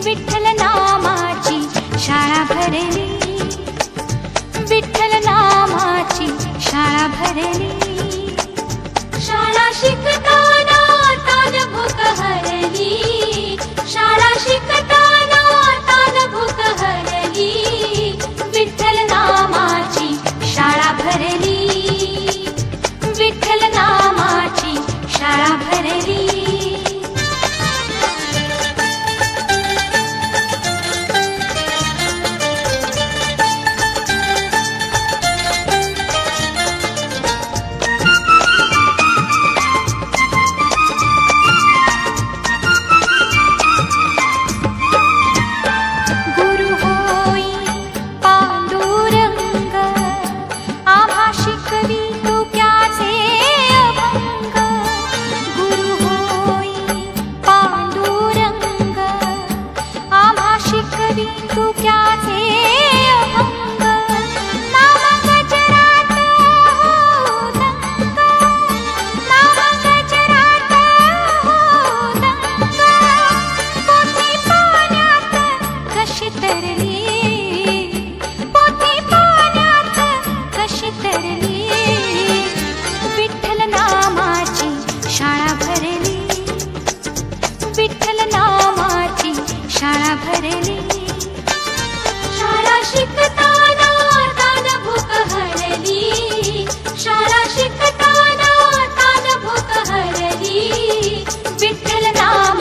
विठ्ठल नामाची शाळा भरली, विठ्ठल नामाची शाळा भरली. शाळा शिकताना तान भूक हरली, शाळा शिकताना तान भूक हरली. विठ्ठल नामाची शाळा भरली, विठ्ठल नामाची शाळा भरली. गुरु होई पांडुरंग, आम्हा शिकवी तुक्याचे अभंग. गुरु होई पांडुरंग, आम्हा शिकवी तुक्याचे अभंग. नाम गजरात हो दंग, नाम गजरात हो दंग. पोथी पाण्यात कशी तरली, पोथी पाण्यात कशी तरली. विठ्ठल नामाची शाळा भरली, विठ्ठल नामाची शाळा भरली. शाळा शिकताना तान भूक हरली, शाळा शिकताना तान भूक हरली. विठ्ठल नाम